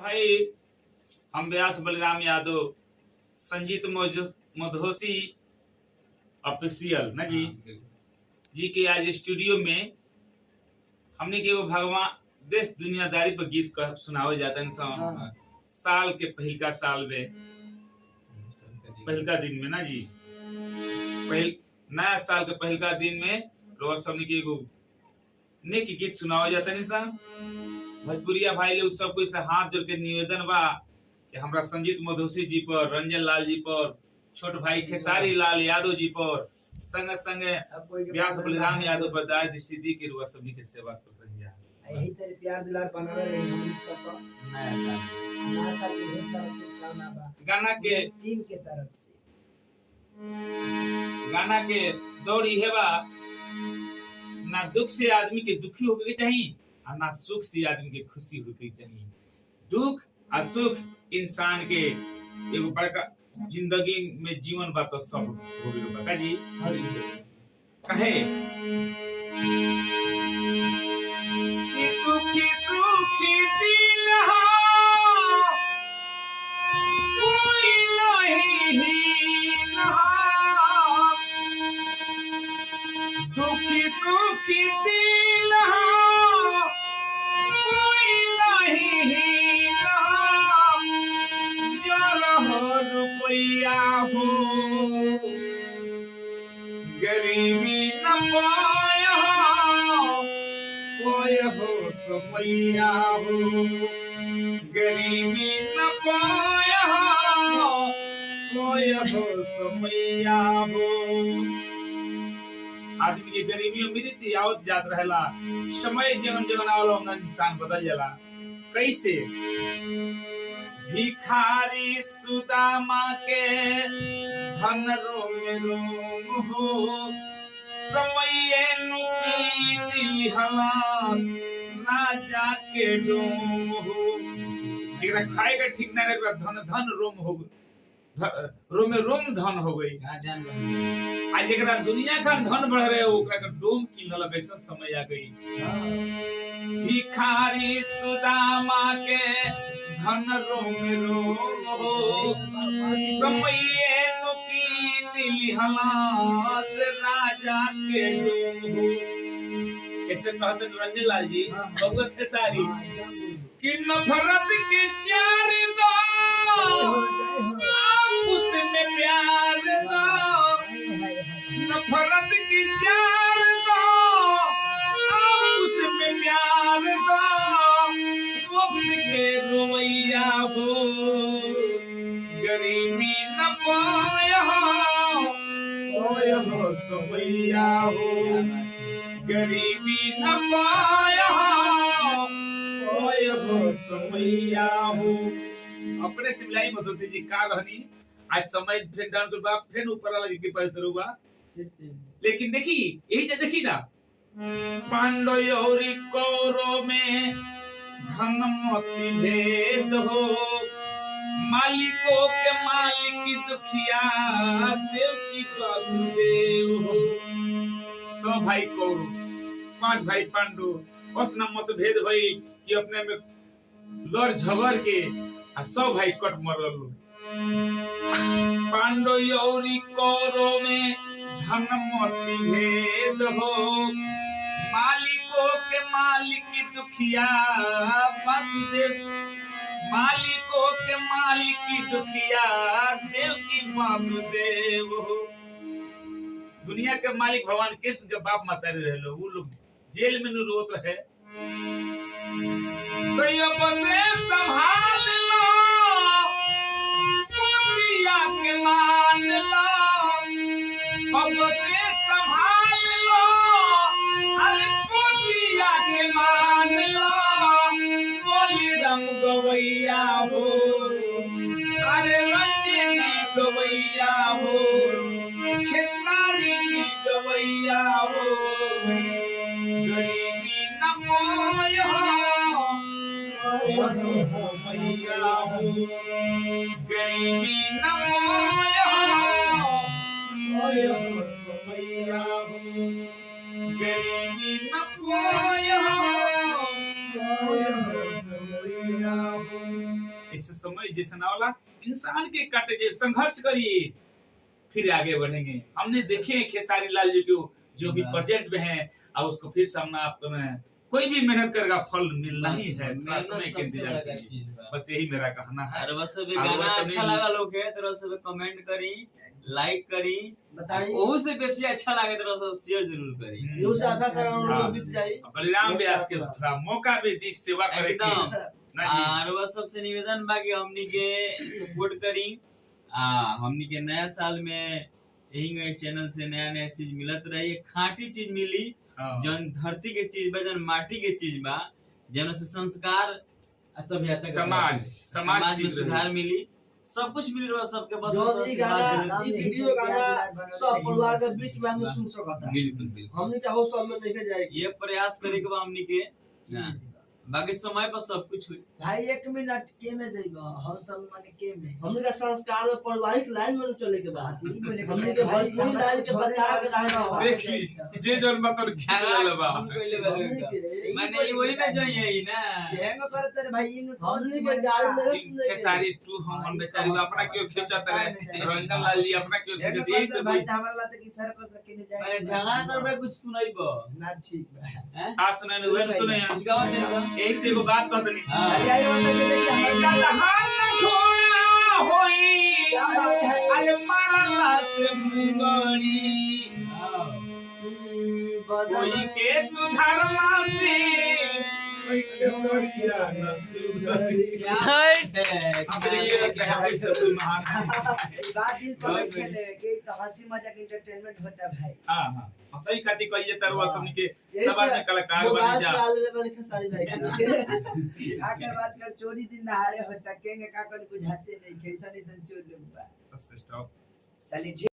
भाई हम व्यास बलराम यादव संजीत मधोसी ऑफिशियल ना जी जी के आज स्टूडियो में हमने के वो भगवान देश दुनियादारी पर गीत का सुनावे जाता है साल के पहिलका साल में पहिलका दिन में ना जी नया साल के पहिलका दिन में रोज सबने के एगो नेक गीत सुनावा जाता है इंसान भोजपुरिया भाई लोग सब कोई से हाथ जोड़ के निवेदन बा कि हमरा संजीत मधोसी जी पर, रंजन लाल जी पर, छोट भाई खेसारी लाल यादव जी पर, संगे संगे व्यास बलराम यादव पर दाय दृष्टि दी के रुआ सभी के सेवा कर रही है। यही तेरे प्यार दुलार बना रहे हम सब को नया साल की ढेर सारा शुभकामना बा गाना के टीम के तरफ से। गाना के दौड़ इहे बा ना दुख से आदमी के दुखी होके चाहिए और ना सुख से आदमी के खुशी होके चाहिए। दुख और सुख इंसान के एगो बड़का जिंदगी में जीवन बा तो सब हो गइल बा जी कहे कि दुखी सुखी दिल हा कोई नहीं नहा दुखी सुखी दिल हा कोई नहीं नहा जर रुपया हो गरीबी न पाया कोई हो समैया हो गरीबी न पाया कोई हो समैया हो। आदमी के गरीबी अमीरी आवत जात रहेला समय जगन जगन आवला इंसान बदल जाला कैसे भिखारी सुदामा के धन रोम रोम हो समय नुकीनी हला राजा के डोम हो जेकरा खाए का ठीक ना रहे धन धन रोम हो रोमे रोम धन हो गई आज जरा दुनिया का धन बढ़ रहे ओकरा का डोम किन लग ऐसा समय आ गई भिखारी सुदामा के धन रोम रोम हो समय नुकीन लिहला से राजा के डोम हो। ऐसे कहते रंजन लाल जी बबुआ खेसारी कि नफरत के चार दो उसमें प्यार दो नफरत की चार दो उसमें प्यार दो वक्त के रोवैया हो गरीबी न पाया हो समैया हो गरीबी न पाया हो समैया हो। अपने सिमलाई मधोसी जी का रहनी आज समय फिर डाउन कर बाप फिर ऊपर वाला की कृपा करूंगा लेकिन देखी यही जो देखी ना पांडव और कौरव में धन मोती भेद हो मालिकों के मालिक दुखिया देव की वासुदेव हो। सब भाई कौरव पांच भाई पांडव उस न मतभेद भई कि अपने में लड़ झगड़ के आ सब भाई कट मरल पांडव और कौरव में धन मोती भेद हो मालिकों के मालिक दुखिया वासुदेव मालिकों के मालिक दुखिया देव की वासुदेव हो। दुनिया के मालिक भगवान कृष्ण के बाप माता रहे लोग वो लोग जेल में रोत रहे तो ये बसे संभाल लो पुतिया के मान लो अब से संभाल लो अरे पुतिया के मान लो बोली रंग गवैया हो अरे रंजनी गवैया हो खेसारी गवैया हो गरीबी न पाया समैया हो गरीबी न पाया समैया हो गरीबी न पाया समैया हो। इस समय जैसे वाला इंसान के काटे जे संघर्ष करिए फिर आगे बढ़ेंगे। हमने देखे हैं खेसारी लाल जी को जो भी प्रेजेंट में है और उसको फिर सामना आपको में कोई भी मेहनत करेगा फल मिलना ही है, थोड़ा समय के इंतजार कीजिए। बस यही मेरा कहना है। और बस भी गाना अच्छा लगा लोग है तो सब कमेंट करी, लाइक करी, बताइए ओहू से बेसी अच्छा लगे तो सब शेयर जरूर करी। यो से आशा कर रहा हूं बीत जाए। बलिराम व्यास के थोड़ा मौका भी दी सेवा करे की एकदम। और बस सबसे निवेदन बा कि हमनी के सपोर्ट करी। हमनी के नया साल में यही चैनल से नया नया चीज मिलत रही, खाटी चीज मिली, जन धरती के चीज बा, जन माटी के चीज बा, जन से संस्कार सभ्यता समाज में सुधार मिली, सब कुछ मिल रहा सबके। बस जो ये गाना ये वीडियो गाना सब परिवार के बीच में हम सुन सकता है। बिल्कुल बिल्कुल हमने क्या हो सब में लेके जाएगी, ये प्रयास करे के बा हमनी के। बाकी समय पर सब कुछ हुई भाई 1 मिनट के में जाइबा हम सब माने के में हमने का संस्कार में पारिवारिक लाइन में चले के बाद हमने के भोजपुरी लाइन के बचा के रहना। देख ली जे जोन बकर झगड़ा लबा माने वही में जो यही ना हैंग करत रे भाई इन हमने के गाड़ी में सुन खेसारी टू हम बेचारी अपना क्यों खींचत रहे, रंजन लाल जी अपना क्यों खींचत यही से भाई हमरा लाते की सर कर के नहीं जाए। माने झगड़ा करबे कुछ सुनाइबो ना ठीक बा आ सुने न वे सुने गावा में यही से एगो बात कह दनी। चलिए आई वो सब देखिए हम कलहन घोड़ा होई अरे मारला से मुंगड़ी कोई के सुधारला से कोई के सड़िया न सुधरी। बात दिल पर खेले के तो हंसी मजाक एंटरटेनमेंट होता भाई। हां हां सही खाती कहिए तरवा सबनी के समाज में कलाकार बन जा। खेसारी भाई आकर आजकल चोरी दिन दहाड़े होता केंगे का कोई बुझाते नहीं कैसा नहीं चोर लोग बा। बस स्टॉप चलिए।